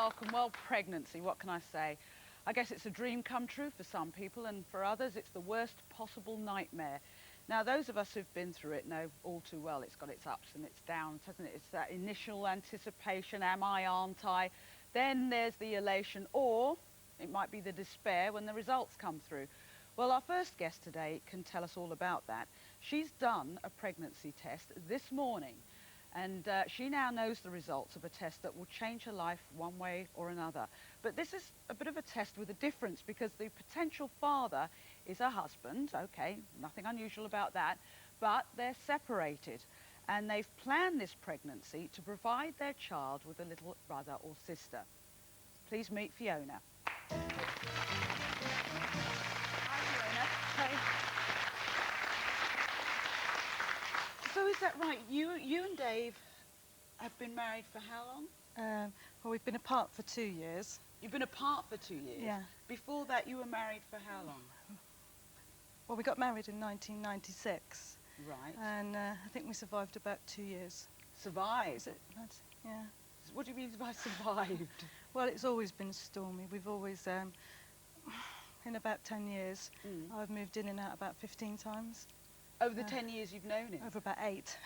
welcome. Well, pregnancy, what can I say? I guess it's a dream come true for some people, and for others it's the worst possible nightmare. Now, those of us who've been through it know all too well it's got its ups and its downs, hasn't it? It's that initial anticipation, am I, aren't I? Then there's the elation, or it might be the despair when the results come through. Well, our first guest today can tell us all about that. She's done a pregnancy test this morning, and she now knows the results of a test that will change her life one way or another. But this is a bit of a test with a difference, because the potential father is her husband. Okay, nothing unusual about that, but they're separated, and they've planned this pregnancy to provide their child with a little brother or sister. Please meet Fiona. So is that right? You and Dave have been married for how long? Well, we've been apart for 2 years. You've been apart for 2 years? Yeah. Before that, you were married for how long? Well, we got married in 1996. Right. And I think we survived about 2 years. Survived? Yeah. What do you mean by survived? Well, it's always been stormy. We've always, in about 10 years, I've moved in and out about 15 times. Over the 10 years you've known him? Over about 8.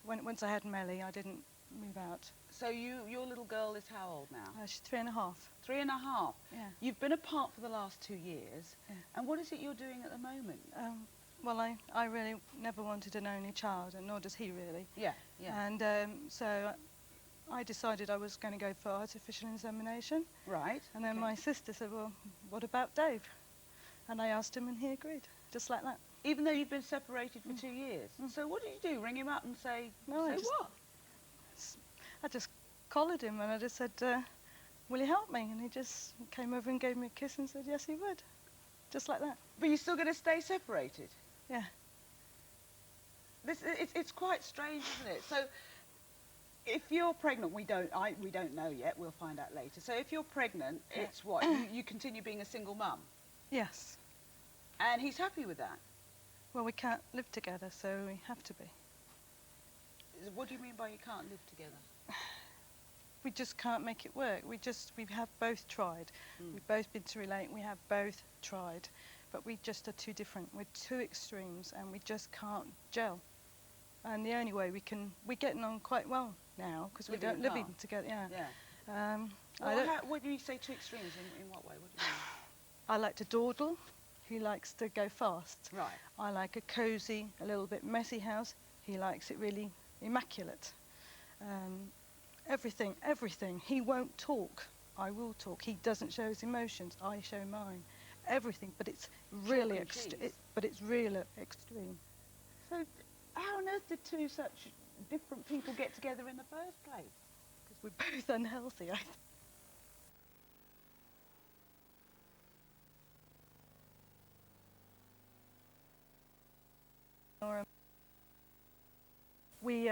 Once I had Melly, I didn't move out. So your little girl is how old now? She's 3.5. 3.5? Yeah. You've been apart for the last 2 years. Yeah. And what is it you're doing at the moment? Well, I really never wanted an only child, and nor does he really. Yeah, yeah. And so I decided I was going to go for artificial insemination. Right. And then okay. my sister said, well, what about Dave? And I asked him and he agreed, just like that. Even though you've been separated for 2 years? So what did you do? Ring him up and say, no, I just collared him and I just said, will you help me? And he just came over and gave me a kiss and said, yes, he would. Just like that. But you're still going to stay separated? Yeah. It's quite strange, isn't it? So if you're pregnant, we don't know yet, we'll find out later. So if you're pregnant, yeah. it's what? You continue being a single mum? Yes. And he's happy with that? Well, we can't live together, so we have to be. What do you mean by you can't live together? We just can't make it work. We have both tried. We've both been to relate, we have both tried. But we just are too different. We're two extremes and we just can't gel. And the only way we're getting on quite well now, because we don't live even together. Yeah. What do you say two extremes? In what way? What do you mean? I like to dawdle. He likes to go fast. Right. I like a cosy, a little bit messy house. He likes it really immaculate. Everything. He won't talk. I will talk. He doesn't show his emotions. I show mine. Everything, but it's really extreme. So, how on earth did two such different people get together in the first place? Because we're both unhealthy, I think. We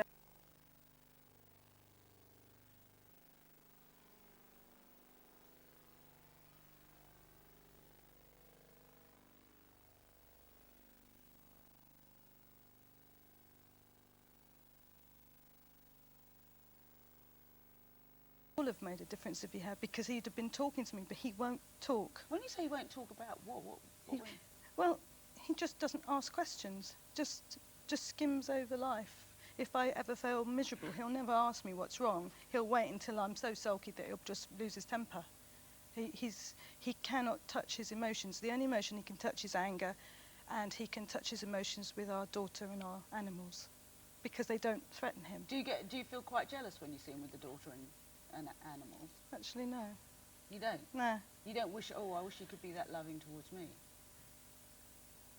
all have made a difference if he had, because he'd have been talking to me, but he won't talk. When you say he won't talk about what? Well, he just doesn't ask questions. Just skims over life. If I ever feel miserable, he'll never ask me what's wrong. He'll wait until I'm so sulky that he'll just lose his temper. He cannot touch his emotions. The only emotion he can touch is anger, and he can touch his emotions with our daughter and our animals, because they don't threaten him. Do you feel quite jealous when you see him with the daughter and animals? Actually, no. You don't? No. You don't wish, oh, I wish he could be that loving towards me?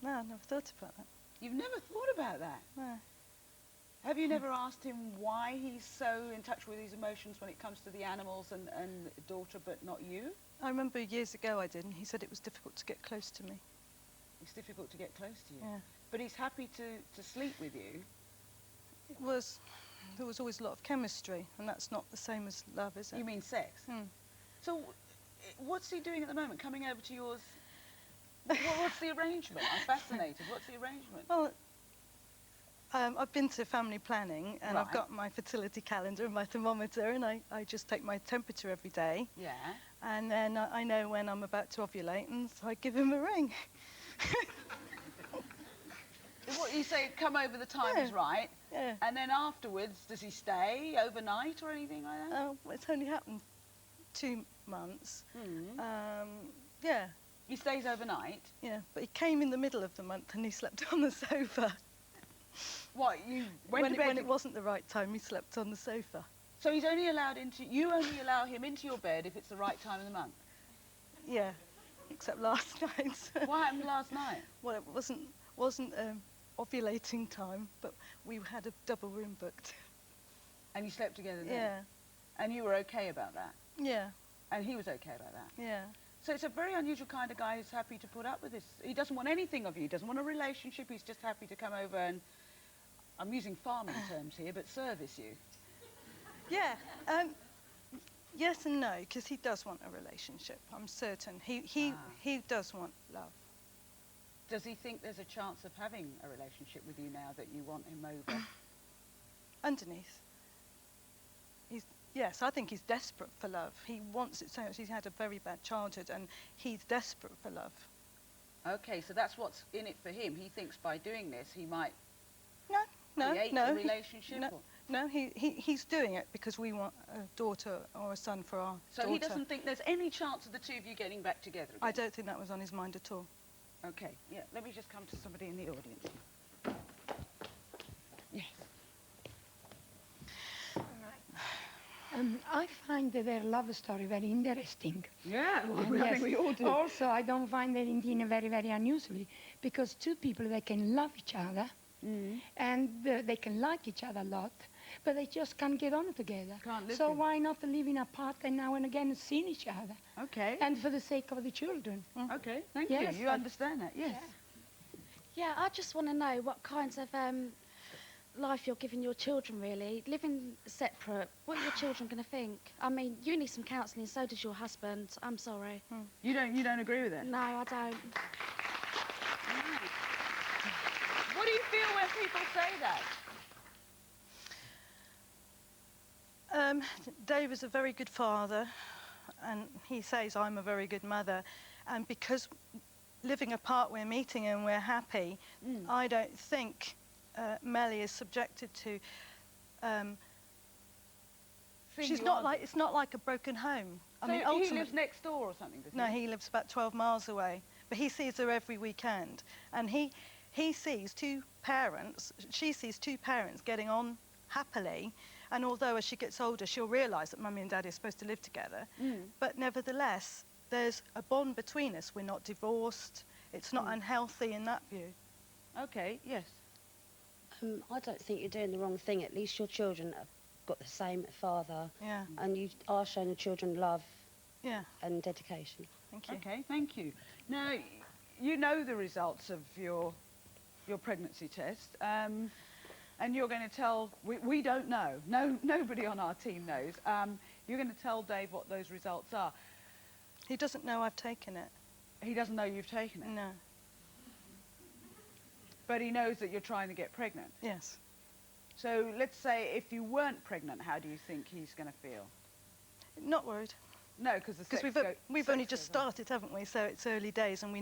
No, I never thought about that. You've never thought about that? No. Have you never asked him why he's so in touch with his emotions when it comes to the animals and the daughter, but not you? I remember years ago I did, and he said it was difficult to get close to me. It's difficult to get close to you? Yeah. But he's happy to sleep with you? There was always a lot of chemistry, and that's not the same as love, is it? You mean sex? So what's he doing at the moment? Coming over to yours? What's the arrangement? I'm fascinated. What's the arrangement? Well, I've been to family planning and I've Right. got my fertility calendar and my thermometer, and I just take my temperature every day. Yeah. And then I know when I'm about to ovulate, and so I give him a ring. What you say, come over the time is Yeah. right. Yeah. And then afterwards, does he stay overnight or anything like that? Well, it's only happened 2 months. Hmm. Yeah, He stays overnight. yeah. But he came in the middle of the month and he slept on the sofa. What, you went When to it, bed? when it wasn't the right time, he slept on the sofa. So he's only allowed into, you only allow him into your bed if it's the right time of the month? Yeah, except last night. What happened last night? Well, it wasn't ovulating time, but we had a double room booked. And you slept together then? Yeah, And you were okay about that? yeah, And he was okay about that? yeah. So it's a very unusual kind of guy who's happy to put up with this. He doesn't want anything of you. He doesn't want a relationship. He's just happy to come over and, I'm using farming terms here, but service you. Yeah, yes and no, because he does want a relationship. I'm certain. He does want love. Does he think there's a chance of having a relationship with you now that you want him over? Underneath, yes, I think he's desperate for love. He wants it so much. He's had a very bad childhood, and he's desperate for love. Okay, so that's what's in it for him. He thinks by doing this he might No, create no, a relationship? no, or- no. He's doing it because we want a daughter or a son for our So daughter. he doesn't think there's any chance of the two of you getting back together again? I don't think that was on his mind at all. Okay, yeah, let me just come to somebody in the audience. Yes. I find their love story very interesting. Yeah, well, And I think we all do. Also, I don't find it in very, very unusually, because two people, they can love each other, and they can like each other a lot, but they just can't get on together. Can't live So together. why not living apart and now and again seeing each other? Okay. And for the sake of the children. Okay, thank Yes, you. You understand that, yes. Yeah, I just want to know what kinds of life you're giving your children, really. Living separate, what are your children going to think? I mean, you need some counselling, so does your husband. I'm sorry. You don't agree with it? No, I don't. What do you feel when people say that? Dave is a very good father, and he says I'm a very good mother. And because living apart, we're meeting and we're happy, I don't think Melly is subjected to. She's not like, it's not like a broken home. So he ultimately, lives next door or something, does he? no, he lives about 12 miles away, but he sees her every weekend, and he sees two parents. She sees two parents getting on happily, and although as she gets older, she'll realise that Mummy and Daddy are supposed to live together, but nevertheless, there's a bond between us. We're not divorced. It's not unhealthy in that view. Okay, yes. I don't think you're doing the wrong thing. At least your children have got the same father, Yeah, and you are showing your children love yeah. and dedication. Thank you. Okay, thank you. Now, you know the results of your pregnancy test, and you're going to tell, we don't know, nobody on our team knows, you're going to tell Dave what those results are. He doesn't know I've taken it. He doesn't know you've taken it, No. but he knows that you're trying to get pregnant. Yes. So let's say if you weren't pregnant, how do you think he's going to feel? Not worried. No, because We've only just started, haven't we? So it's early days, and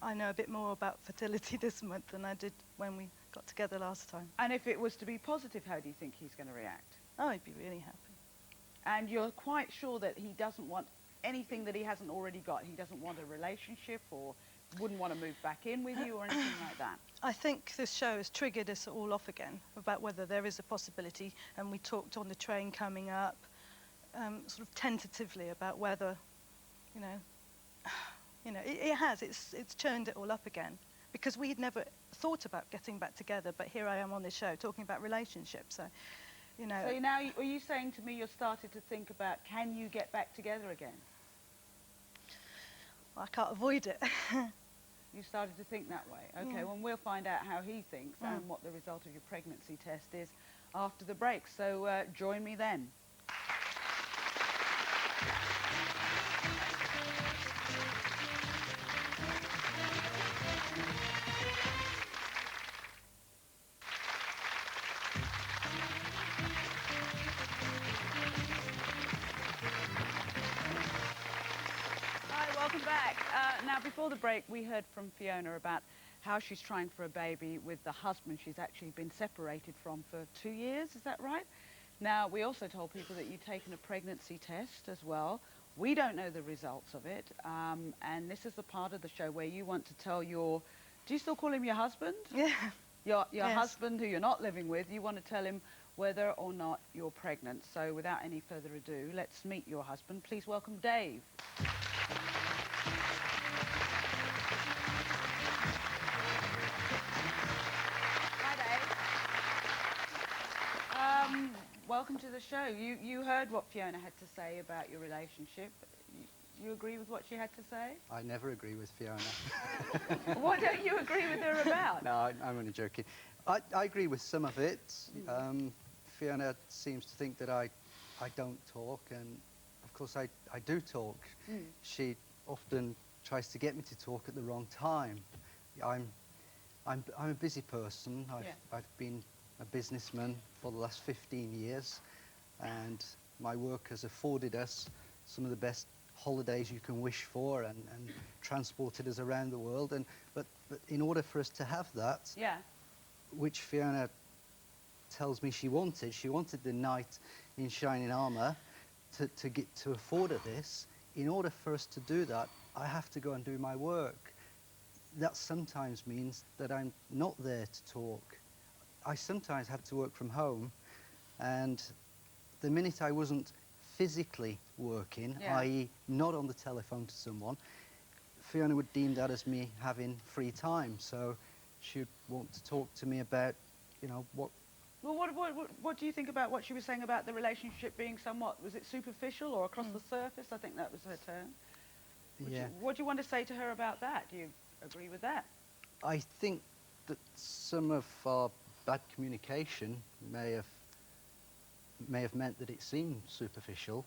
I know a bit more about fertility this month than I did when we got together last time. And if it was to be positive, how do you think he's going to react? Oh, he'd be really happy. And you're quite sure that he doesn't want anything that he hasn't already got? He doesn't want a relationship, or wouldn't want to move back in with you or anything like that? I think this show has triggered us all off again about whether there is a possibility, and we talked on the train coming up, sort of tentatively about whether, it's churned it all up again, because we had never thought about getting back together, but here I am on this show talking about relationships, so, So now, are you saying to me you're starting to think about, can you get back together again? I can't avoid it. You started to think that way. Okay, well, we'll find out how he thinks and what the result of your pregnancy test is after the break. So join me then. Welcome back. Now, before the break, we heard from Fiona about how she's trying for a baby with the husband she's actually been separated from for 2 years. Is that right? Now, we also told people that you've taken a pregnancy test as well. We don't know the results of it. And this is the part of the show where you want to tell your... Do you still call him your husband? Yeah. Your Yes. husband who you're not living with, you want to tell him whether or not you're pregnant. So without any further ado, let's meet your husband. Please welcome Dave. Hi, Dave. Welcome to the show. You heard what Fiona had to say about your relationship. You agree with what she had to say? I never agree with Fiona. What don't you agree with her about? No, I'm only joking. I agree with some of it. Fiona seems to think that I don't talk, and of course I do talk. She often tries to get me to talk at the wrong time. I'm a busy person. I've been a businessman for the last 15 years, and my work has afforded us some of the best holidays you can wish for, and transported us around the world. But in order for us to have that, which Fiona tells me she wanted the knight in shining armour to afford her this. In order for us to do that, I have to go and do my work. That sometimes means that I'm not there to talk. I sometimes have to work from home, and the minute I wasn't physically working, i.e. not on the telephone to someone, Fiona would deem that as me having free time. So she'd want to talk to me about, you know, what... Well, what do you think about what she was saying about the relationship being somewhat, was it superficial or across the surface? I think that was her term. What do you want to say to her about that? Do you agree with that? I think that some of our bad communication may have meant that it seemed superficial,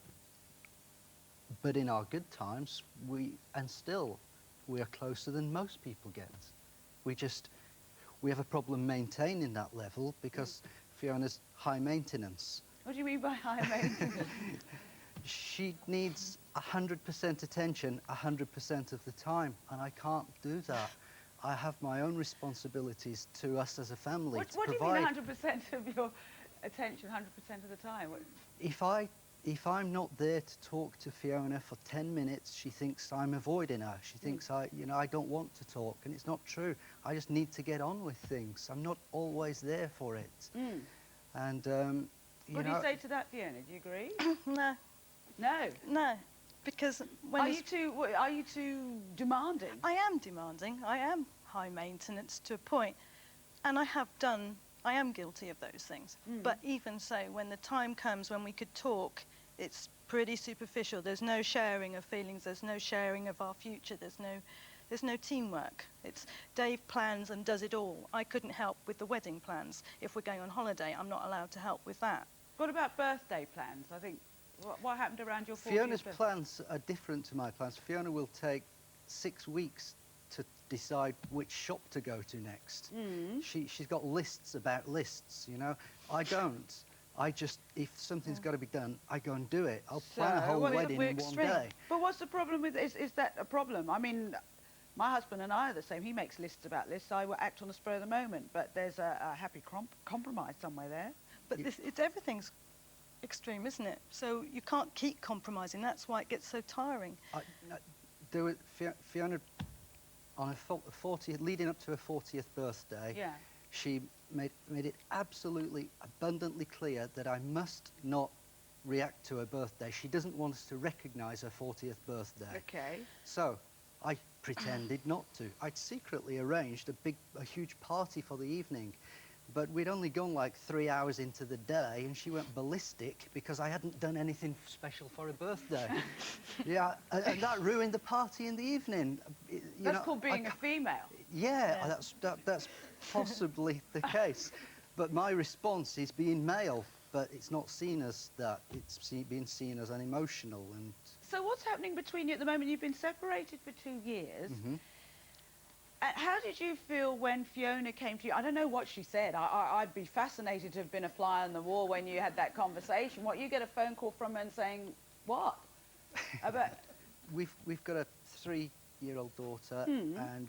but in our good times, we are closer than most people get. We have a problem maintaining that level because Fiona's high maintenance. What do you mean by high maintenance? She needs 100% attention 100% of the time, and I can't do that. I have my own responsibilities to us as a family. What do you mean 100% of your attention 100% of the time? If I'm not there to talk to Fiona for 10 minutes, she thinks I'm avoiding her. She thinks I don't want to talk, and it's not true. I just need to get on with things. I'm not always there for it. And what do you say to that, Fiona? Do you agree? No. No. No, because when are you too demanding? I am demanding. I am high maintenance to a point, and I am guilty of those things. But even so, when the time comes when we could talk, it's pretty superficial. There's no sharing of feelings. There's no sharing of our future. There's no teamwork. It's Dave plans and does it all. I couldn't help with the wedding plans. If we're going on holiday, I'm not allowed to help with that. What about birthday plans? I think, what happened around your 40th Fiona's birthday? plans are different to my plans. Fiona will take 6 weeks to decide which shop to go to next. She's got lists about lists, you know. I don't. If something's got to be done, I go and do it. I'll plan a whole wedding in one day. But what's the problem with, is that a problem? I mean, my husband and I are the same. He makes lists about lists. I will act on the spur of the moment, but there's a happy compromise somewhere there. But everything's extreme, isn't it? So you can't keep compromising. That's why it gets so tiring. Fiona, on her 40th, leading up to her 40th birthday, she made it absolutely abundantly clear that I must not react to her birthday. She doesn't want us to recognise her 40th birthday. Okay. So I pretended not to. I'd secretly arranged a huge party for the evening, but we'd only gone like 3 hours into the day, and she went ballistic because I hadn't done anything special for her birthday. And that ruined the party in the evening. That's called being a female. Yeah, that's possibly the case. But my response is being male, but it's not seen as that. It's being seen as unemotional. And so what's happening between you at the moment? You've been separated for 2 years. How did you feel when Fiona came to you? I don't know what she said. I'd be fascinated to have been a fly on the wall when you had that conversation. What, you get a phone call from her and saying, what? we've got a 3-year-old daughter, and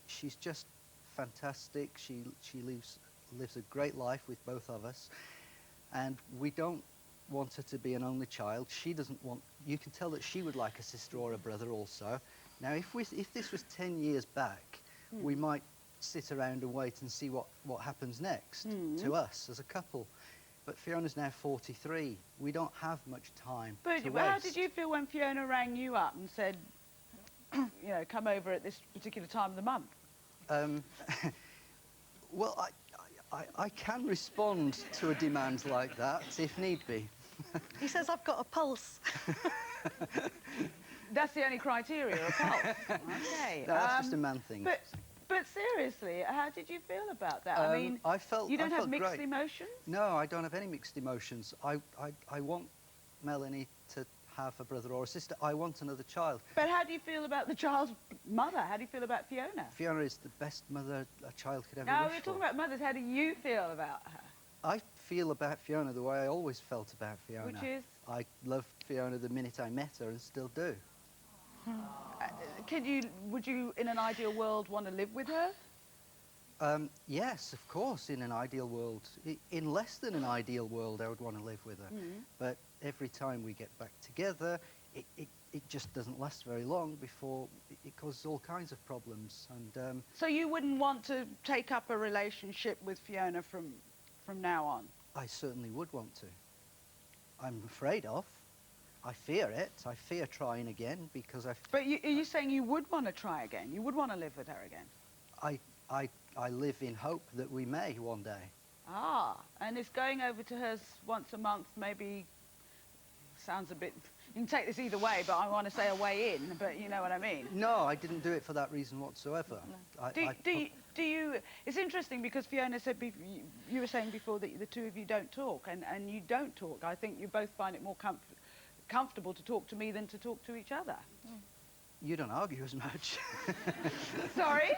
she's just fantastic. She lives a great life with both of us, and we don't want her to be an only child. She doesn't want. You can tell that she would like a sister or a brother also. Now, if this was 10 years back, we might sit around and wait and see what happens next to us as a couple. But Fiona's now 43. We don't have much time to waste. But how did you feel when Fiona rang you up and said, you know, come over at this particular time of the month? Well, I can respond to a demand like that if need be. He says I've got a pulse. That's the only criteria, a pulse. Okay. No, that's just a man thing. But seriously, how did you feel about that? I mean, you don't have mixed emotions? No, I don't have any mixed emotions. I want Melanie to have a brother or a sister. I want another child. But how do you feel about the child's mother? How do you feel about Fiona? Fiona is the best mother a child could ever No, wish we're for. talking about mothers. How do you feel about her? I feel about Fiona the way I always felt about Fiona. Which is? I loved Fiona the minute I met her and still do. Would you, in an ideal world, want to live with her? Yes, of course, in an ideal world. In less than an ideal world, I would want to live with her. But every time we get back together, it just doesn't last very long before it causes all kinds of problems. And So you wouldn't want to take up a relationship with Fiona from now on? I certainly would want to. I'm afraid of. I fear it. I fear trying again because But are you saying you would want to try again? You would want to live with her again? I live in hope that we may one day. Ah, and is going over to hers once a month maybe sounds a bit... You can take this either way, but I want to say a way in, but you know what I mean. No, I didn't do it for that reason whatsoever. No. Do you... It's interesting because Fiona said... You were saying before that the two of you don't talk, and you don't talk. I think you both find it more comfortable to talk to me than to talk to each other. You don't argue as much. Sorry?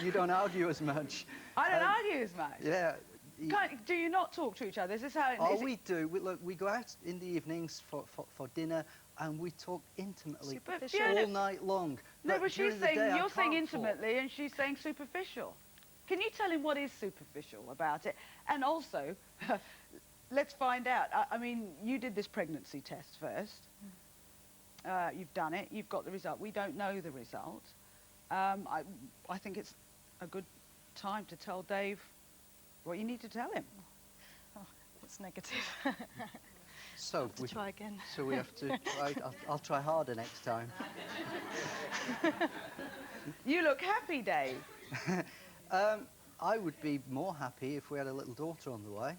You don't argue as much. I don't argue as much? Yeah. Do you not talk to each other? Is this how... Oh, we do. We go out in the evenings for dinner and we talk intimately all night long. No, but during she's the saying... day, You're saying talk. intimately and she's saying superficial. Can you tell him what is superficial about it? And also, let's find out. I mean, you did this pregnancy test first. You've done it. You've got the result. We don't know the result. I think it's a good time to tell Dave what you need to tell him. Oh, it's negative. So we try again. So we have to try. I'll try harder next time. You look happy, Dave. I would be more happy if we had a little daughter on the way.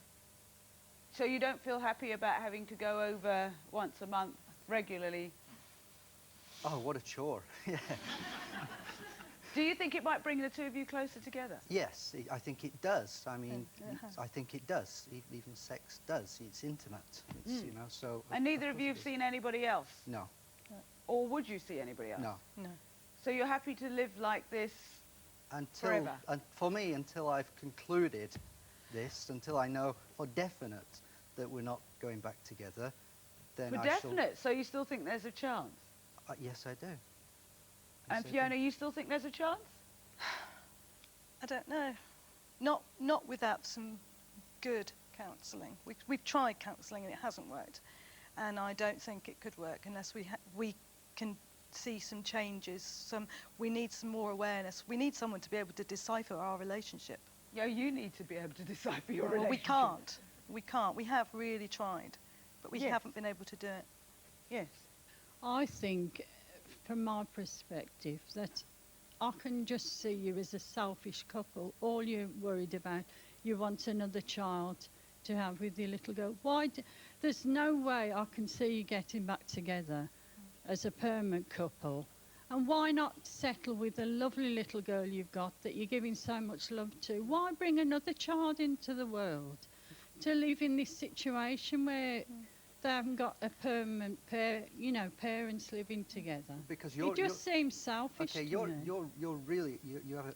So you don't feel happy about having to go over once a month regularly? Oh, what a chore. Yeah. Do you think it might bring the two of you closer together? Yes, I think it does. I mean, I think it does. Even sex does. It's intimate. It's, you know, so... And neither of you have seen anybody else? No. Or would you see anybody else? No. No. So you're happy to live like this forever? And for me, until I've concluded this, until I know for definite that we're not going back together, then For definite? So you still think there's a chance? Yes, I do. And Fiona, you still think there's a chance? I don't know. Not without some good counselling. We've tried counselling and it hasn't worked. And I don't think it could work unless we can see some changes. We need some more awareness. We need someone to be able to decipher our relationship. Yeah, you need to be able to decipher your relationship. Well, we can't. We can't. We have really tried, but we haven't been able to do it. Yes. I think, from my perspective, that I can just see you as a selfish couple. All you're worried about, you want another child to have with your little girl. There's no way I can see you getting back together as a permanent couple. And why not settle with a lovely little girl you've got that you're giving so much love to? Why bring another child into the world to live in this situation where they haven't got a permanent parents living together? Because it just seems selfish. Okay, to me. you have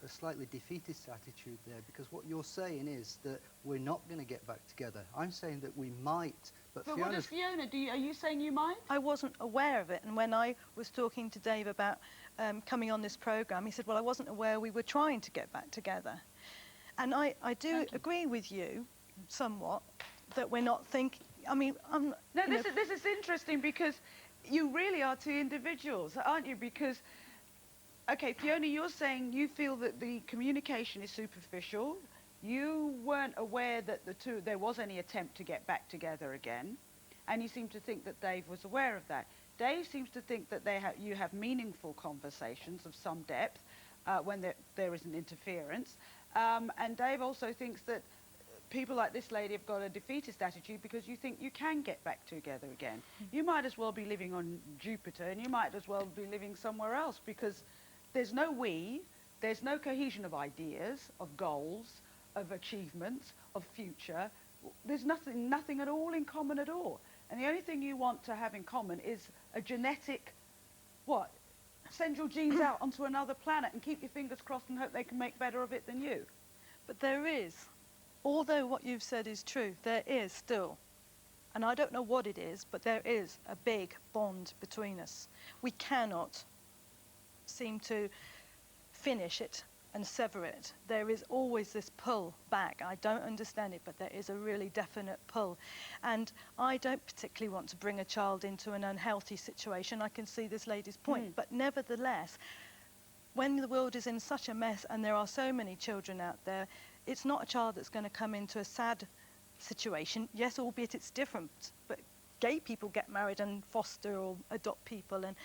a slightly defeatist attitude there, because what you're saying is that we're not going to get back together. I'm saying that we might But But what does Fiona, are you saying you mind? I wasn't aware of it, and when I was talking to Dave about coming on this programme, he said, well, I wasn't aware we were trying to get back together. And I do agree with you somewhat that we're not thinking, I mean, No, this is interesting because you really are two individuals, aren't you? Because, okay, Fiona, you're saying you feel that the communication is superficial. You weren't aware that there was any attempt to get back together again, and you seem to think that Dave was aware of that. Dave seems to think that you have meaningful conversations of some depth when there isn't interference, and Dave also thinks that people like this lady have got a defeatist attitude because you think you can get back together again. You might as well be living on Jupiter, and you might as well be living somewhere else, because there's no there's no cohesion of ideas, of goals, of achievements, of future. There's nothing at all in common at all. And the only thing you want to have in common is a genetic, send your genes out onto another planet and keep your fingers crossed and hope they can make better of it than you. But there is, although what you've said is true, there is still, and I don't know what it is, but there is a big bond between us. We cannot seem to finish it and sever it. There is always this pull back. I don't understand it, but there is a really definite pull. And I don't particularly want to bring a child into an unhealthy situation. I can see this lady's point, but nevertheless, when the world is in such a mess and there are so many children out there, it's not a child that's going to come into a sad situation. Yes, albeit it's different, but gay people get married and foster or adopt people, and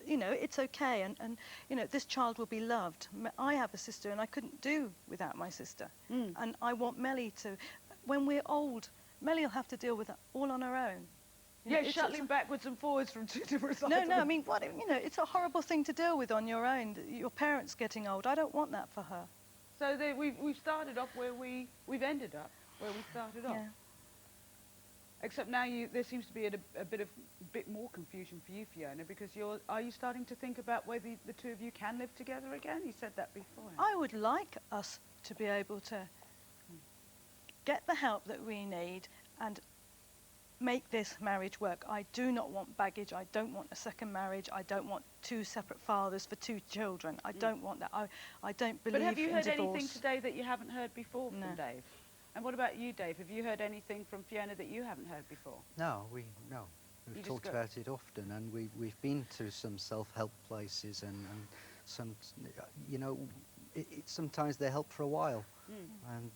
you know, it's okay, and you know, this child will be loved. I have a sister and I couldn't do without my sister. And I want Melly to, when we're old, Melly will have to deal with that all on her own. You know, shuttling backwards and forwards from two different sides. No, I mean, you know, it's a horrible thing to deal with on your own. Your parents getting old. I don't want that for her. So we've started off where we've ended up, where we started off. Yeah. Except now there seems to be a bit more confusion for you, Fiona, because are you starting to think about whether the two of you can live together again? You said that before. I would like us to be able to get the help that we need and make this marriage work. I do not want baggage. I don't want a second marriage. I don't want two separate fathers for two children. I don't want that. I don't believe in divorce. But have you heard anything today that you haven't heard before from Dave? And what about you, Dave? Have you heard anything from Fiona that you haven't heard before? No. We've talked about it often, and we've been to some self-help places, and some, you know, sometimes they help for a while, and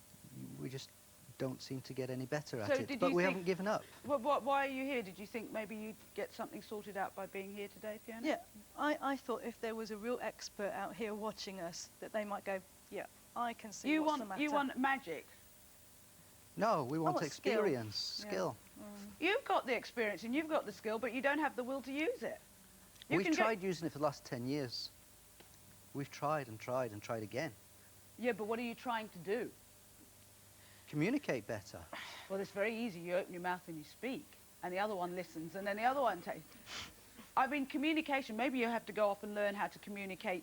we just don't seem to get any better at it. But we haven't given up. Well, why are you here? Did you think maybe you'd get something sorted out by being here today, Fiona? Yeah, I thought if there was a real expert out here watching us, that they might go, yeah, I can see what's the matter. You want magic? No, we want experience, skill. You've got the experience and you've got the skill, but you don't have the will to use it. We've tried using it for the last 10 years. We've tried and tried and tried again. Yeah, but what are you trying to do? Communicate better. Well, it's very easy. You open your mouth and you speak, and the other one listens, and then the other one takes. I mean, communication, maybe you have to go off and learn how to communicate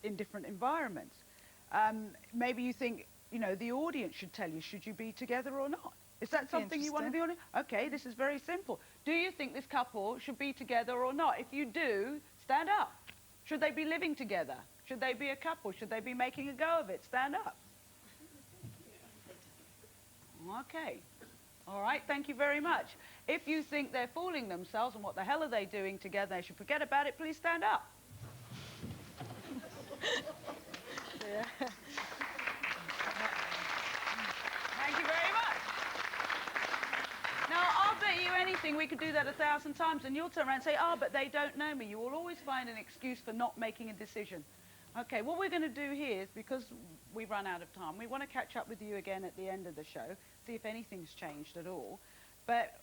in different environments. Maybe you think, you know, the audience should tell you, should you be together or not? Is that something you want to be on? Okay, this is very simple. Do you think this couple should be together or not? If you do, stand up. Should they be living together? Should they be a couple? Should they be making a go of it? Stand up. Okay. All right, thank you very much. If you think they're fooling themselves and what the hell are they doing together, they should forget about it, please stand up. Yeah. Thank you very much. Now, I'll bet you anything we could do that 1,000 times, and you'll turn around and say, but they don't know me. You will always find an excuse for not making a decision. Okay, what we're going to do here is, because we've run out of time, we want to catch up with you again at the end of the show, see if anything's changed at all. But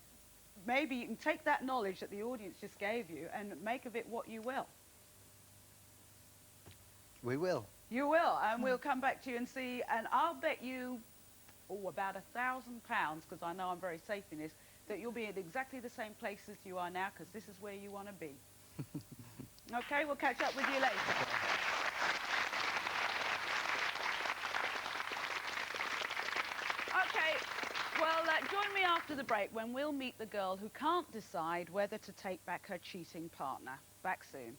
maybe you can take that knowledge that the audience just gave you and make of it what you will. We will. You will, and we'll come back to you and see, and I'll bet you about £1,000, because I know I'm very safe in this, that you'll be at exactly the same place as you are now, because this is where you want to be. Okay, we'll catch up with you later. Okay, well, Join me after the break when we'll meet the girl who can't decide whether to take back her cheating partner. Back soon.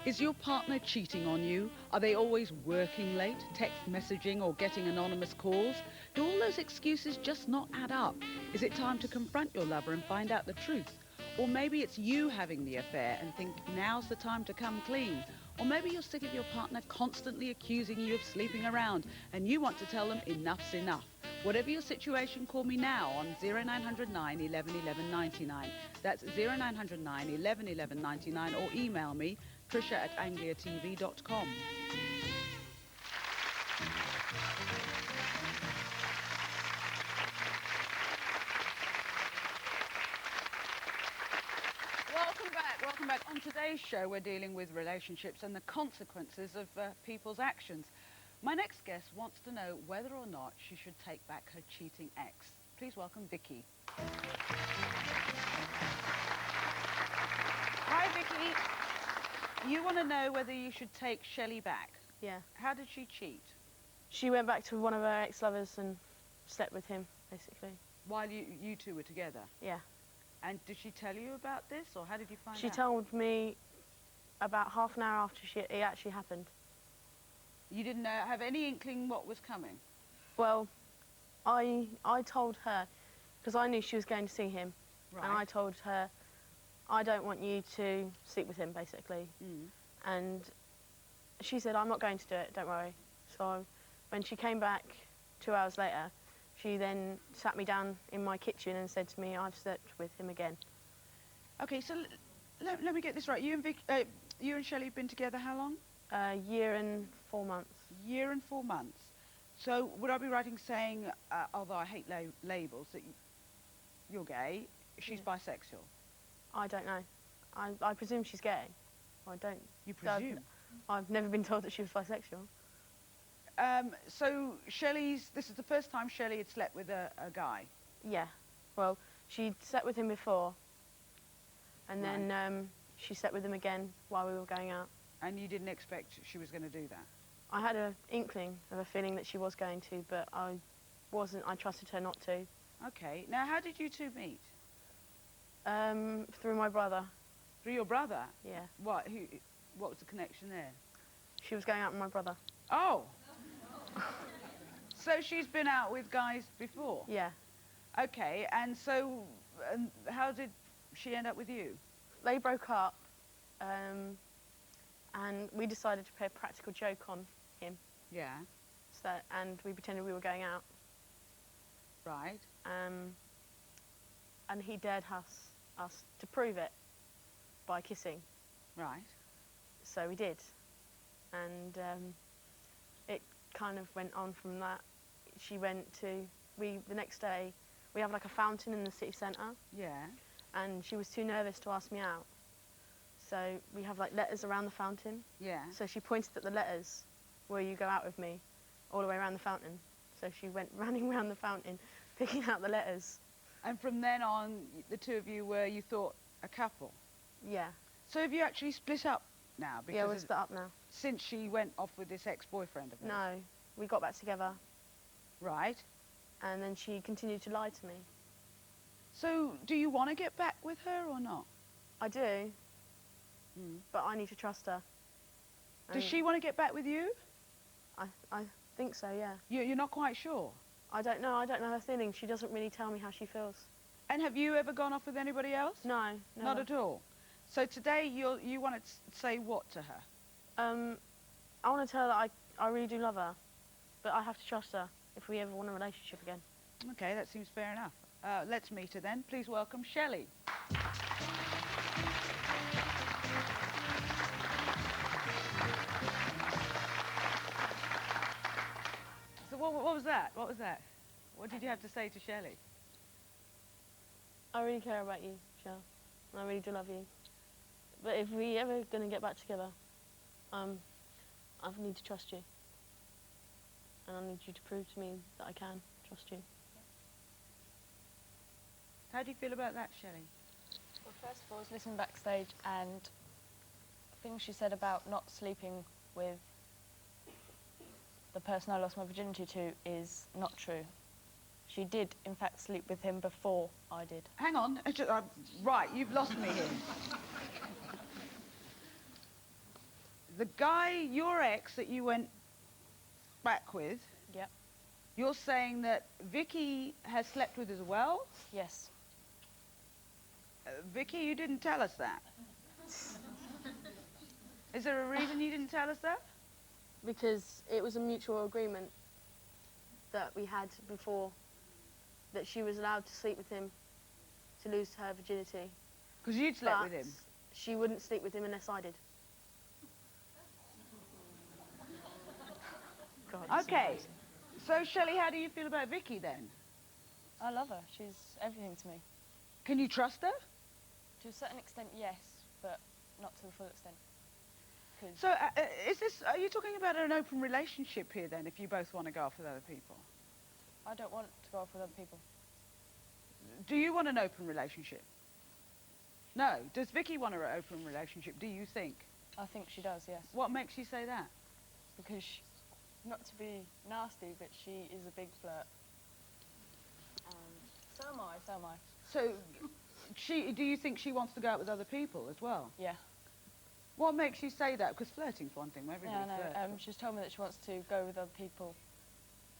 Is your partner cheating on you? Are they always working late, text messaging or getting anonymous calls? Do all those excuses just not add up? Is it time to confront your lover and find out the truth? Or maybe it's you having the affair and think now's the time to come clean. Or maybe you're sick of your partner constantly accusing you of sleeping around and you want to tell them enough's enough. Whatever your situation, call me now on 0900 9 11 11 99. That's 0900 9 11 11 99 or email me Trisha@angliatv.com. Welcome back. On today's show, we're dealing with relationships and the consequences of people's actions. My next guest wants to know whether or not she should take back her cheating ex. Please welcome Vicki. Hi, Vicki. You want to know whether you should take Shelly back. Yeah. How did she cheat? She went back to one of her ex-lovers and slept with him, basically. While you two were together? Yeah. And did she tell you about this, or how did you find out? She told me about half an hour after it actually happened. You didn't have any inkling what was coming? Well, I told her, because I knew she was going to see him, Right. and I told her, I don't want you to sleep with him, basically. Mm. And she said, I'm not going to do it, don't worry. So when she came back 2 hours later, she then sat me down in my kitchen and said to me, I've slept with him again. Okay, so let me get this right. You and Shelly have been together how long? A year and 4 months. Year and 4 months. So would I be right in saying, although I hate labels, that you're gay, she's bisexual? I don't know. I presume she's gay. I don't. You presume? I've never been told that she was bisexual. So this is the first time Shelly had slept with a guy? Yeah. Well, she'd slept with him before, and then she slept with him again while we were going out. And you didn't expect she was going to do that? I had an inkling of a feeling that she was going to, but I wasn't. I trusted her not to. Okay. Now, how did you two meet? Through my brother. Through your brother? Yeah. What was the connection there? She was going out with my brother. Oh! So she's been out with guys before? Yeah. Okay, and so how did she end up with you? They broke up, and we decided to play a practical joke on him. Yeah. And we pretended we were going out. Right. And he dared us to prove it by kissing. Right. So we did. And it kind of went on from that. She went to, the next day, we have like a fountain in the city centre. Yeah. And she was too nervous to ask me out. So we have like letters around the fountain. Yeah. So she pointed at the letters, will you go out with me, all the way around the fountain. So she went running around the fountain, picking out the letters. And from then on, the two of you were, you thought, a couple? Yeah. So have you actually split up now? Because Yeah, we're split up now. Since she went off with this ex-boyfriend of hers? No, we got back together. Right. And then she continued to lie to me. So do you want to get back with her or not? I do, but I need to trust her. Does she want to get back with you? I think so, yeah. You're not quite sure? I don't know her feelings. She doesn't really tell me how she feels. And have you ever gone off with anybody else? No, never. Not at all? So today you want to say what to her? I want to tell her that I really do love her, but I have to trust her if we ever want a relationship again. Okay, that seems fair enough. Let's meet her then. Please welcome Shelly. So what was that? What was that? What did you have to say to Shelly? I really care about you, Shell, and I really do love you. But if we ever going to get back together, I need to trust you. And I need you to prove to me that I can trust you. How do you feel about that, Shelley? Well, first of all, I was listening backstage, and things she said about not sleeping with the person I lost my virginity to is not true. She did, in fact, sleep with him before I did. Hang on. Right, you've lost me here. The guy, your ex, that you went back with, Yep. you're saying that Vicki has slept with as well? Yes. Vicki, you didn't tell us that. Is there a reason you didn't tell us that? Because it was a mutual agreement that we had before, that she was allowed to sleep with him to lose her virginity. Because you'd slept But with him. she wouldn't sleep with him unless I did. God, Okay. So, Shelley, how do you feel about Vicki then? I love her. She's everything to me. Can you trust her? To a certain extent, yes, but not to the full extent. So, are you talking about an open relationship here then, if you both want to go off with other people? I don't want to go off with other people. Do you want an open relationship? No. Does Vicki want an open relationship, do you think? I think she does, yes. What makes you say that? Because, not to be nasty, but she is a big flirt. So am I, so am I. So, do you think she wants to go out with other people as well? Yeah. What makes you say that? Because flirting's one thing, everybody Yeah, I know. flirts. She's told me that she wants to go with other people.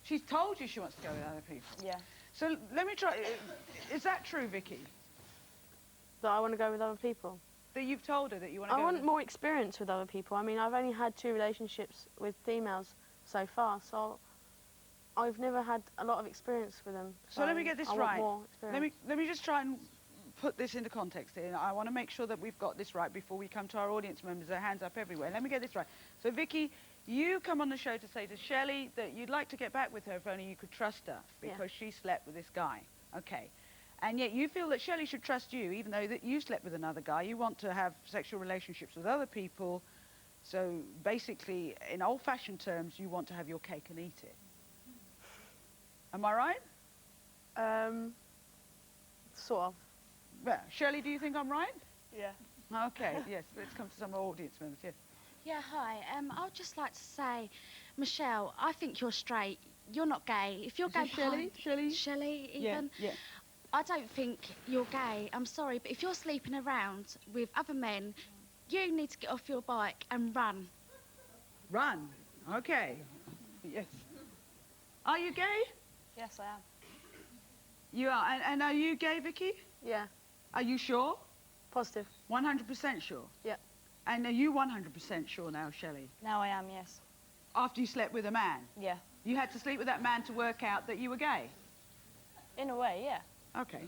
She's told you she wants to go with other people? Yeah. So, let me try. Is that true, Vicki? That I want to go with other people. That you've told her that you want to go I want with... more experience with other people. I mean, I've only had 2 relationships with females so far, so I've never had a lot of experience with them. So let me get this I right. Want more experience. Let me just try and put this into context here. I want to make sure that we've got this right before we come to our audience members. Their hands up everywhere. Let me get this right. So, Vicki, you come on the show to say to Shelley that you'd like to get back with her if only you could trust her because she slept with this guy. Okay. And yet you feel that Shelley should trust you, even though that you slept with another guy. You want to have sexual relationships with other people. So basically, in old-fashioned terms, you want to have your cake and eat it. Am I right? Sort of. Well, Shelley, do you think I'm right? Yeah. Okay, yes. Let's come to some audience members, yes. Yeah, hi. I would just like to say, Michelle, I think you're straight. You're not gay. If you're Is gay it Shelley? behind... Shelley, even? Yeah. I don't think you're gay. I'm sorry, but if you're sleeping around with other men, you need to get off your bike and run. Run? Okay. Yes. Are you gay? Yes, I am. You are. And are you gay, Vicki? Yeah. Are you sure? Positive. 100% sure? Yeah. And are you 100% sure now, Shelley? Now I am, yes. After you slept with a man? Yeah. You had to sleep with that man to work out that you were gay? In a way, yeah. Okay.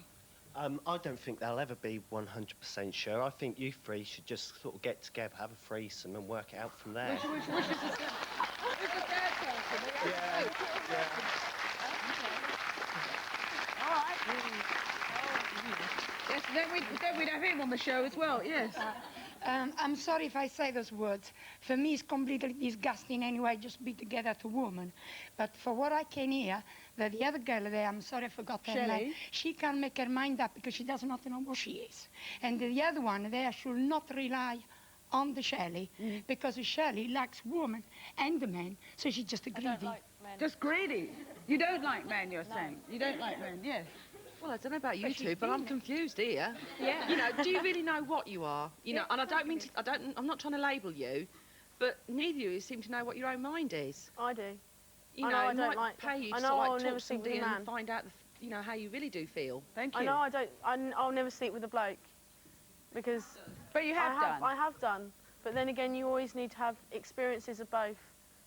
I don't think they'll ever be 100% sure. I think you three should just sort of get together, have a threesome and work it out from there. Which is the third person? Yeah. All right. Yes, then we'd have him on the show as well, yes. I'm sorry if I say those words. For me, it's completely disgusting anyway, just be together as a woman. But for what I can hear, that the other girl there, I'm sorry I forgot her Shelley? name, she can't make her mind up because she does not know what she is. And the other one there should not rely on the Shelley because the Shelley likes woman and the man, so she's just a greedy. I don't like men. Just greedy. You don't like men, you're saying? You don't like men, yes. Well, I don't know about you two, but I'm confused here. Yeah. You know, do you really know what you are? You know, and I don't mean to, I'm not trying to label you, but neither of you seem to know what your own mind is. I do. You I know, know I it don't might like- pay you I to know like I'll talk never to sleep with somebody a and man. find out, you know, how you really do feel. Thank you. I know I don't. I'll never sleep with a bloke because But you have done. I have done. But then again, you always need to have experiences of both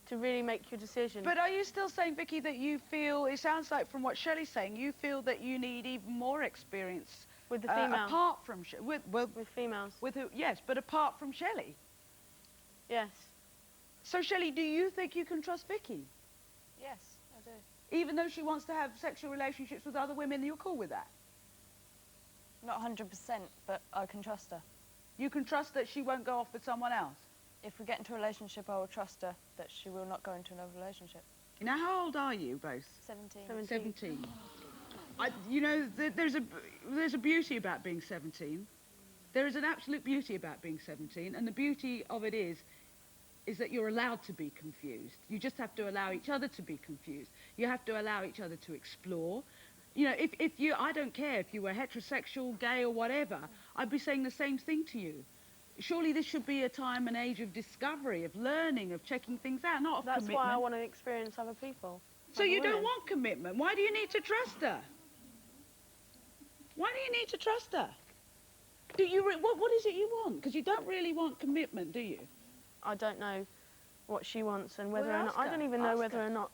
to really make your decision. But are you still saying, Vicki, that you feel, it sounds like from what Shelley's saying, you feel that you need even more experience with the female, apart from with females. with who? Yes, but apart from Shelley. Yes. So Shelley, do you think you can trust Vicki, Yes, I do. even though she wants to have sexual relationships with other women? You're cool with that? Not 100%, but I can trust her. You can trust that she won't go off with someone else? If we get into a relationship, I will trust her that she will not go into another relationship. Now, how old are you both? 17. 17. You know, there's a beauty about being 17. There is an absolute beauty about being 17, and the beauty of it is that you're allowed to be confused. You just have to allow each other to be confused. You have to allow each other to explore. You know, if you, I don't care if you were heterosexual, gay or whatever, I'd be saying the same thing to you. Surely this should be a time and age of discovery, of learning, of checking things out, not of That's commitment. why I want to experience other people. So other you don't women. want commitment. Why do you need to trust her? Why do you need to trust her? Do you what is it you want? Because you don't really want commitment, do you? I don't know what she wants and whether Well, or not... ask I her. don't even know Ask whether her. or not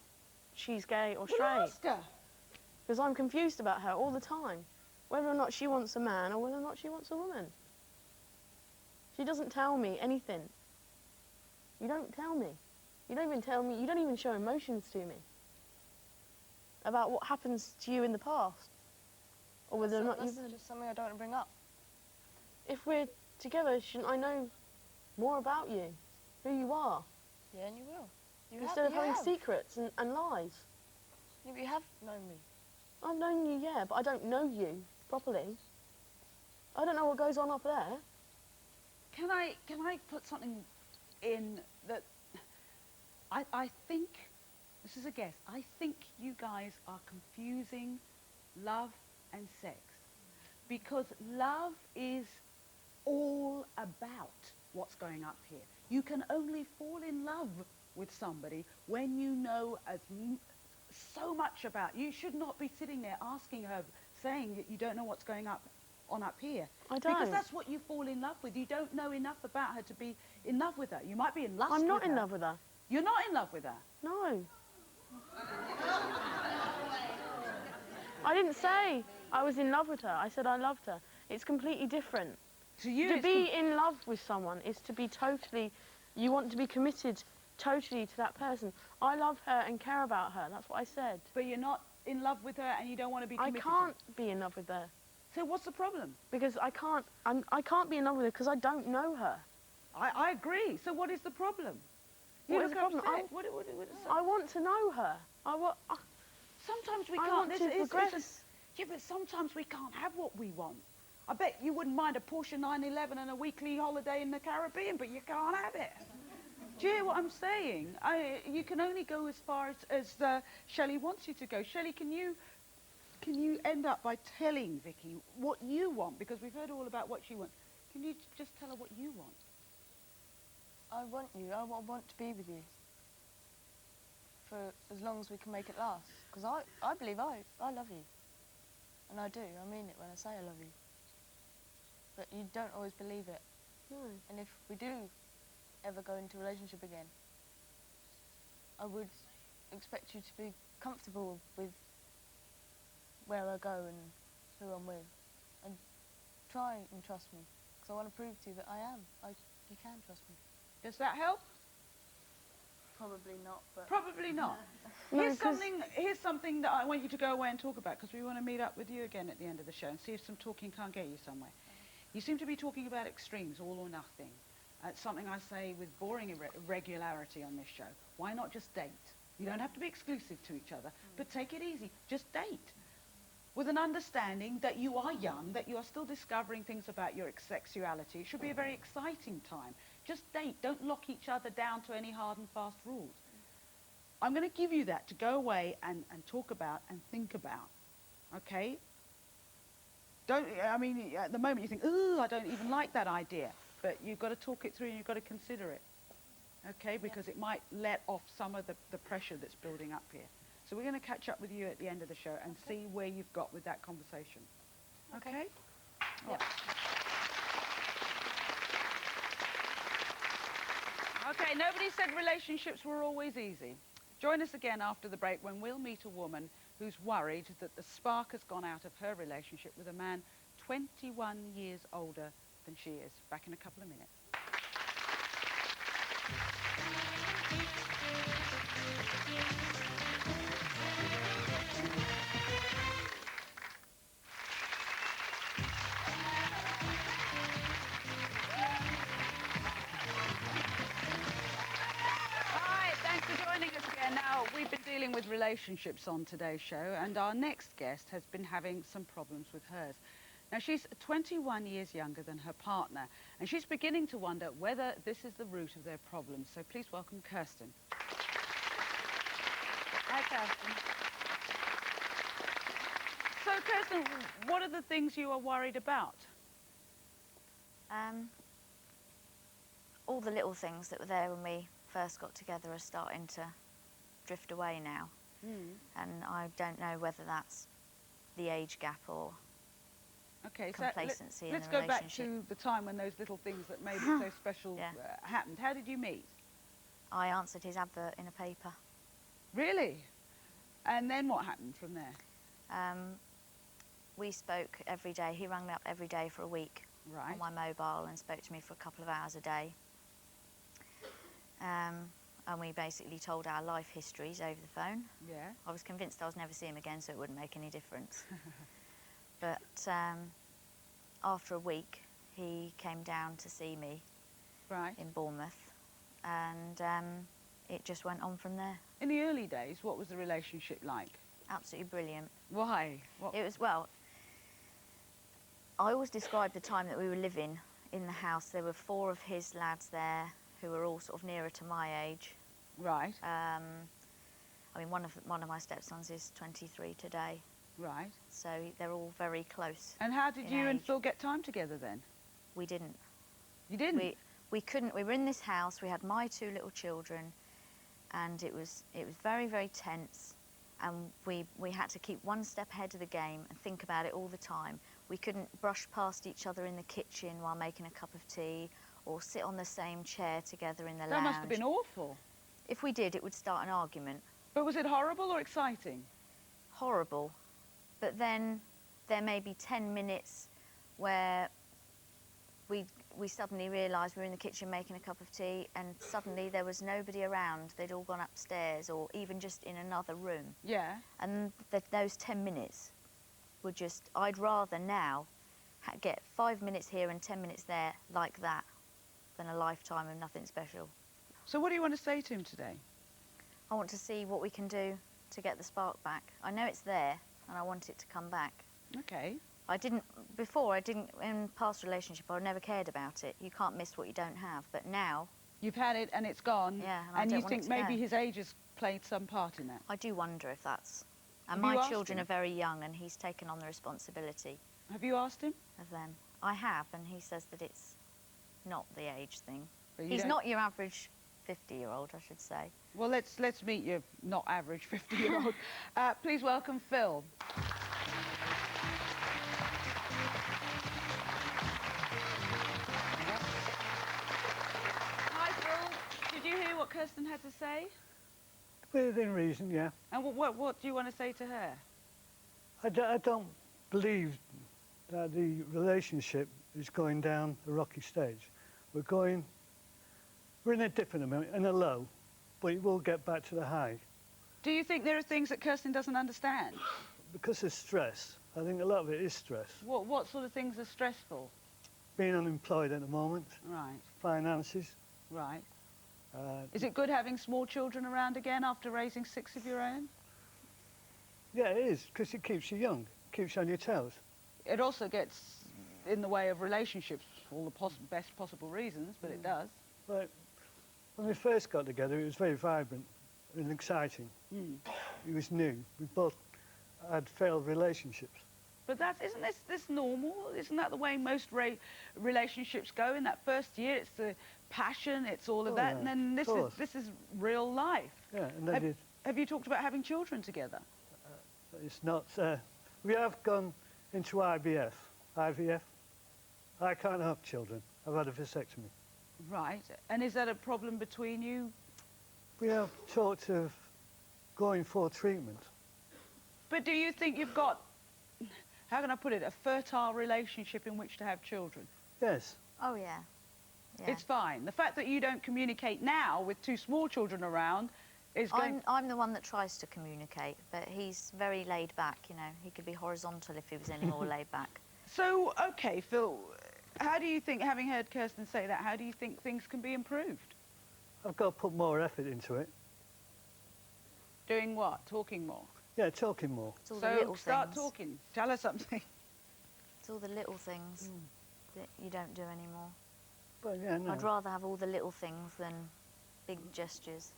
she's gay or Well, straight. ask her. Because I'm confused about her all the time. Whether or not she wants a man or whether or not she wants a woman. She doesn't tell me anything. You don't tell me. You don't even tell me, you don't even show emotions to me about what happens to you in the past. Or whether or not That's you've... just something I don't want to bring up. If we're together, shouldn't I know more about you? Who you are? Yeah, and you will. Instead of having secrets and lies. Yeah, but you have known me. I've known you, yeah, but I don't know you properly. I don't know what goes on up there. Can I put something in that I think, this is a guess, I think you guys are confusing love and sex. Because love is all about what's going up here. You can only fall in love with somebody when you know so much about. You should not be sitting there asking her, saying that you don't know what's going up here. I don't. Because that's what you fall in love with. You don't know enough about her to be in love with her. You might be in lust with her. I'm not in love with her. You're not in love with her? No. I didn't say I was in love with her. I said I loved her. It's completely different. To you, to be in love with someone is to be totally, you want to be committed totally to that person. I love her and care about her. That's what I said. But you're not in love with her and you don't want to be committed I can't be in love with her. So what's the problem? Because I can't be in love with her because I don't know her. I agree. So what is the problem? What is the problem? I want to know her. Sometimes we I can't. want to progress. Yeah, but sometimes we can't have what we want. I bet you wouldn't mind a Porsche 911 and a weekly holiday in the Caribbean, but you can't have it. Do you hear what I'm saying? You can only go as far as Shelly wants you to go. Shelly, can you end up by telling Vicki what you want? Because we've heard all about what she wants. Can you just tell her what you want? I want you. I want to be with you for as long as we can make it last. Because I believe I love you. And I do. I mean it when I say I love you. But you don't always believe it. No. And if we do ever go into a relationship again, I would expect you to be comfortable with where I go and who I'm with. And try and trust me. Because I want to prove to you that I am. You can trust me. Does that help? Probably not, but... Probably not. No, Here's something that I want you to go away and talk about, because we want to meet up with you again at the end of the show and see if some talking can't get you somewhere. You seem to be talking about extremes, all or nothing. It's something I say with boring irregularity on this show. Why not just date? You don't have to be exclusive to each other, but take it easy. Just date. With an understanding that you are young, that you are still discovering things about your sexuality. It should be a very exciting time. Just date. Don't lock each other down to any hard and fast rules. I'm going to give you that to go away and talk about and think about. Okay? I mean, at the moment you think, ooh, I don't even like that idea. But you've got to talk it through and you've got to consider it. Okay? Because it might let off some of the pressure that's building up here. So we're going to catch up with you at the end of the show and see where you've got with that conversation. Okay? Yep. Okay, nobody said relationships were always easy. Join us again after the break when we'll meet a woman who's worried that the spark has gone out of her relationship with a man 21 years older than she is. Back in a couple of minutes. Now, we've been dealing with relationships on today's show, and our next guest has been having some problems with hers. Now, she's 21 years younger than her partner, and she's beginning to wonder whether this is the root of their problems. So please welcome Kirsten. Hi, Kirsten. So, Kirsten, what are the things you are worried about? All the little things that were there when we first got together are starting to drift away now. And I don't know whether that's the age gap or complacency in the relationship. Let's go back to the time when those little things that made it so special happened. How did you meet? I answered his advert in a paper. Really? And then what happened from there? We spoke every day. He rang me up every day for a week on my mobile and spoke to me for a couple of hours a day. And we basically told our life histories over the phone. Yeah. I was convinced I was never see him again, so it wouldn't make any difference. But after a week, he came down to see me in Bournemouth, and it just went on from there. In the early days, what was the relationship like? Absolutely brilliant. Why? It was, well, I always describe the time that we were living in the house. There were 4 of his lads there who were all sort of nearer to my age. Right. I mean, one of my stepsons is 23 today. Right. So they're all very close. And how did you and Phil get time together then? We didn't. You didn't? We couldn't. We were in this house. We had my 2 little children, and it was very, very tense. And we had to keep one step ahead of the game and think about it all the time. We couldn't brush past each other in the kitchen while making a cup of tea, or sit on the same chair together in the lounge. That must have been awful. If we did, it would start an argument. But was it horrible or exciting? Horrible. But then there may be 10 minutes where we suddenly realised we were in the kitchen making a cup of tea, and suddenly there was nobody around. They'd all gone upstairs or even just in another room. Yeah. And those 10 minutes were just, I'd rather now get 5 minutes here and 10 minutes there like that than a lifetime of nothing special. So what do you want to say to him today? I want to see what we can do to get the spark back. I know it's there and I want it to come back. Okay. Before, in past relationship, I never cared about it. You can't miss what you don't have. But now... You've had it and it's gone. Yeah, and you think maybe his age has played some part in that? I do wonder if that's... And Have you my asked children him? are very young and he's taken on the responsibility. Have you asked him? Of them. I have, and he says that it's not the age thing. But He's not your average 50-year-old, I should say. Well, let's meet your not average 50-year-old. Please welcome Phil. Hi, Phil. Did you hear what Kirsten had to say? Within reason, yeah. And what do you want to say to her? I don't believe that the relationship is going down a rocky stage. We're in a dip in a minute, in a low, but it will get back to the high. Do you think there are things that Kirsten doesn't understand? Because of stress. I think a lot of it is stress. What sort of things are stressful? Being unemployed at the moment. Right. Finances. Right. Is it good having small children around again after raising 6 of your own? Yeah, it is, because it keeps you young, keeps you on your toes. It also gets in the way of relationships for all the best possible reasons, but it does. But when we first got together, it was very vibrant and exciting. It was new. We both had failed relationships. But isn't this normal? Isn't that the way most relationships go? In that first year, it's the passion, it's all of that, yeah, and then this is real life. Yeah, and then have you talked about having children together? It's not. We have gone into IVF. I can't have children. I've had a vasectomy. Right. And is that a problem between you? We have talked of going for treatment. But do you think you've got, how can I put it, a fertile relationship in which to have children? Yes. Oh, yeah. It's fine. The fact that you don't communicate now with 2 small children around is going... I'm the one that tries to communicate, but he's very laid back, you know. He could be horizontal if he was any more laid back. So, OK, Phil, how do you think, having heard Kirsten say that, how do you think things can be improved? I've got to put more effort into it. Doing what? Talking more? Yeah, talking more. So start talking. Tell her something. It's all the little things that you don't do anymore. But yeah, no. I'd rather have all the little things than big gestures.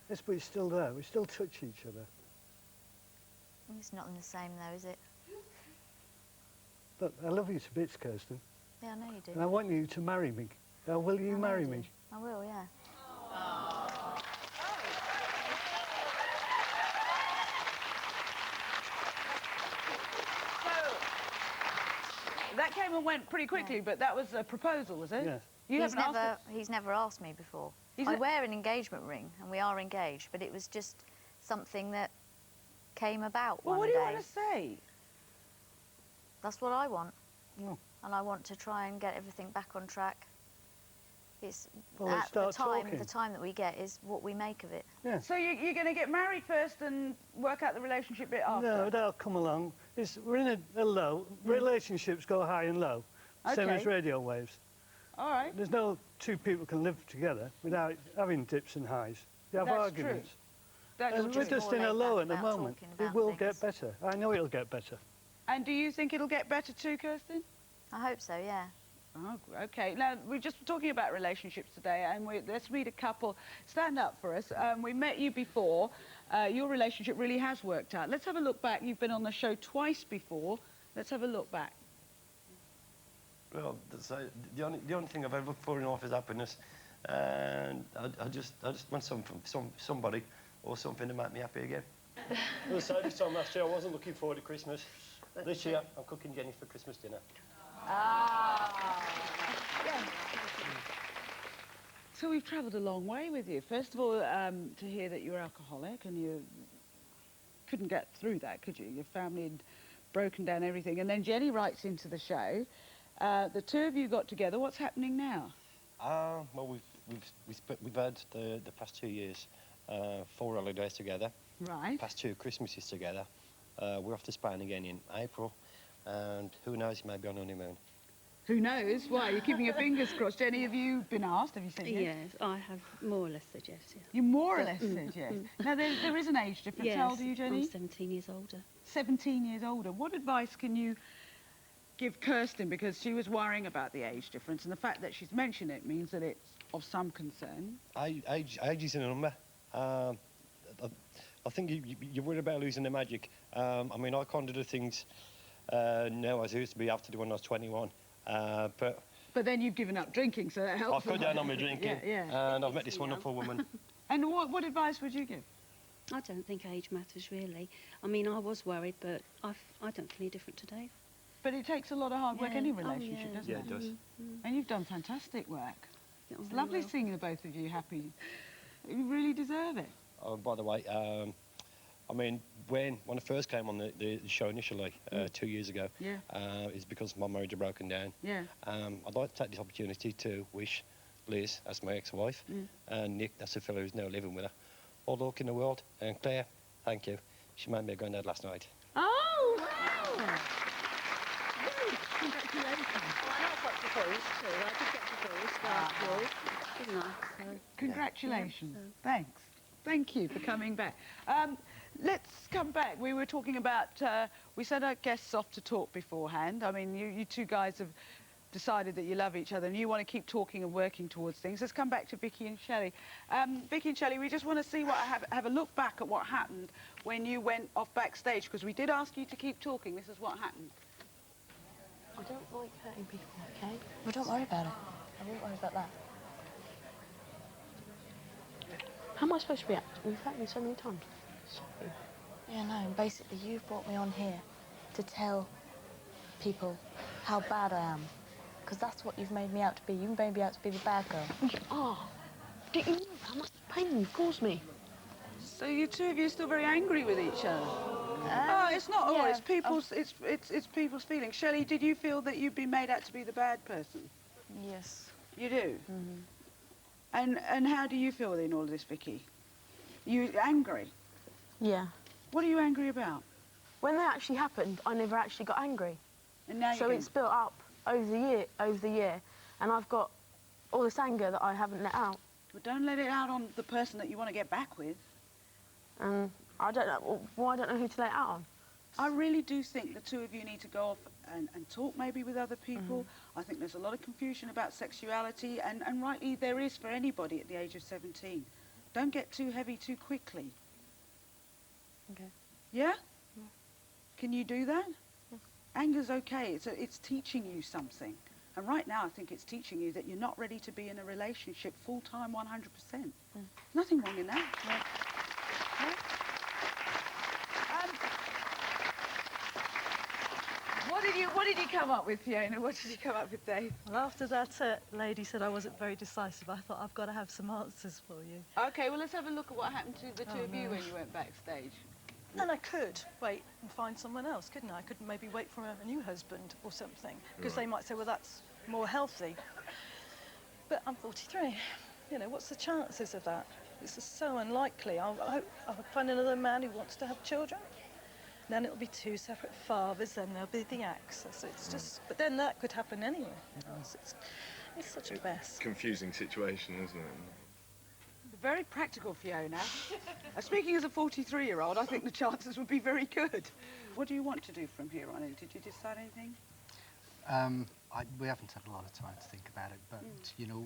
Yes, but it's still there. We still touch each other. It's not the same though, is it? But I love you to bits, Kirsten. Yeah, I know you do. And I want you to marry me. Now, will you marry me? I will, yeah. That came and went pretty quickly, but that was a proposal, was it? Yes. He's never asked me before. I wear an engagement ring, and we are engaged, but it was just something that came about one day. Well, what do you want to say? That's what I want. Oh. And I want to try and get everything back on track. It's Well, let's start talking. The time that we get is what we make of it. Yeah. So you're going to get married first and work out the relationship bit after? No, that'll come along. We're in a low. Relationships go high and low. Same as radio waves. All right. There's no two people can live together without having dips and highs. They have That's arguments. True. And we're just in a low at the moment. It will get better. I know it'll get better. And do you think it'll get better too, Kirsten? I hope so, yeah. Oh, okay. Now, we're just talking about relationships today, and let's meet a couple. Stand up for us. We met you before. Your relationship really has worked out. Let's have a look back. You've been on the show twice before. Let's have a look back. Well, the only thing I've ever looked for in life is happiness, and I just want somebody or something to make me happy again. Well, so this time last year I wasn't looking forward to Christmas. This year I'm cooking Jenny for Christmas dinner. Yeah. So we've travelled a long way with you. First of all, to hear that you were alcoholic and you couldn't get through that, could you? Your family had broken down everything. And then Jenny writes into the show. The two of you got together. What's happening now? Well, we've had the past 2 years 4 holidays together. Right. Past 2 Christmases together. We're off to Spain again in April, and who knows, he may be on honeymoon. Who knows? Why? You're keeping your fingers crossed. Jenny, have you been asked? Have you said yes? Yes, I have more or less said yes, yeah. You more or less said yes. Now, there is an age difference. Yes, How old are you, Jenny? I'm 17 years older. 17 years older. What advice can you give Kirsten? Because she was worrying about the age difference, and the fact that she's mentioned it means that it's of some concern. Age isn't a number. I think you're worried about losing the magic. I mean, I can't do the things now as I used to be after when I was 21. But then you've given up drinking, so that helps. I've cut down on my drinking, yeah. and I've met this wonderful woman. And what advice would you give? I don't think age matters, really. I mean, I was worried, but I don't feel any different today. But it takes a lot of hard work, any relationship, doesn't it? Yeah, it does. And you've done fantastic work. It's lovely seeing the both of you happy. You really deserve it. Oh, by the way, I mean, when I first came on the show initially, 2 years ago, it's because my marriage had broken down. Yeah. I'd like to take this opportunity to wish Liz, that's my ex-wife, and Nick, that's the fellow who's now living with her, all the luck in the world. And Claire, thank you. She made me a granddad last night. Oh, wow! Congratulations. Well, I got proposed too. I did get proposed after all, didn't I? So, Congratulations. yeah, so. Thanks. Thank you for coming back. Let's come back. We were talking about, we sent our guests off to talk beforehand. I mean, you two guys have decided that you love each other and you want to keep talking and working towards things. Let's come back to Vicki and Shelly. Vicki and Shelly, we just want to see have a look back at what happened when you went off backstage, because we did ask you to keep talking. This is what happened. I don't like hurting people, okay? Well, don't worry about it. I won't worry about that. How am I supposed to react? You've hurt me so many times. Sorry. Yeah, no, basically you've brought me on here to tell people how bad I am. Because that's what you've made me out to be. You've made me out to be the bad girl. You are. Don't you know how much pain you've caused me? So you two of you are still very angry with each other? Oh, it's not all. It's people's. It's people's feelings. Shelley, did you feel that you'd been made out to be the bad person? Yes. You do. And how do you feel in all of this, Vicki? You angry? Yeah. What are you angry about? When they actually happened, I never actually got angry. And now so it's built up over the year, and I've got all this anger that I haven't let out. But don't let it out on the person that you want to get back with. I don't know. Well, I don't know who to let it out on. I really do think the two of you need to go off and talk maybe with other people. I think there's a lot of confusion about sexuality, and rightly there is for anybody at the age of 17. Don't get too heavy too quickly. Okay. Yeah? Can you do that? Anger's okay. It's teaching you something. And right now I think it's teaching you that you're not ready to be in a relationship full-time 100%. Nothing wrong in that. What did you come up with, Fiona? What did you come up with, Dave? Well, after that lady said I wasn't very decisive, I thought I've got to have some answers for you. Okay, well, let's have a look at what happened to the two of you when you went backstage. And I could wait and find someone else, couldn't I? I could maybe wait for a new husband or something, because they might say, well, that's more healthy. But I'm 43. You know, what's the chances of that? This is so unlikely. I'll find another man who wants to have children. Then it'll be two separate fathers, then there'll be the access. It's just, but then that could happen anyway. It's such a mess. Confusing situation, isn't it? Very practical, Fiona. Speaking as a 43-year-old, I think the chances would be very good. What do you want to do from here on in? Did you decide anything? We haven't had a lot of time to think about it, but, you know,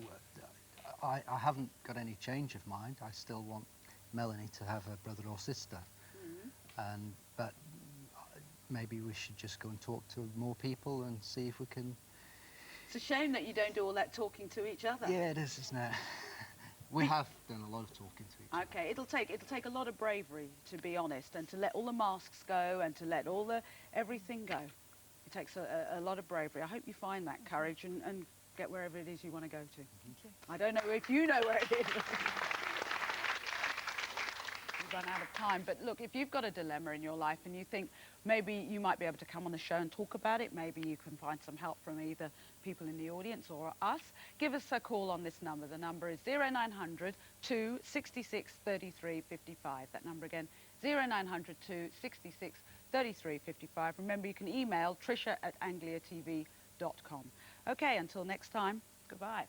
I haven't got any change of mind. I still want Melanie to have a brother or sister. But maybe we should just go and talk to more people and see if we can... It's a shame that you don't do all that talking to each other. Yeah, it is, isn't it? We have done a lot of talking to each other. Okay, it'll take a lot of bravery, to be honest, and to let all the masks go and to let all the everything go. It takes a lot of bravery. I hope you find that courage and get wherever it is you want to go to. Thank you. I don't know if you know where it is. We've run out of time, but look, if you've got a dilemma in your life and you think maybe you might be able to come on the show and talk about it, maybe you can find some help from either people in the audience or us, give us a call on this number. The number is 0900 266 33 55. That number again, 0900 266 33 55. Remember, you can email Trisha@angliatv.com. Okay, until next time, goodbye.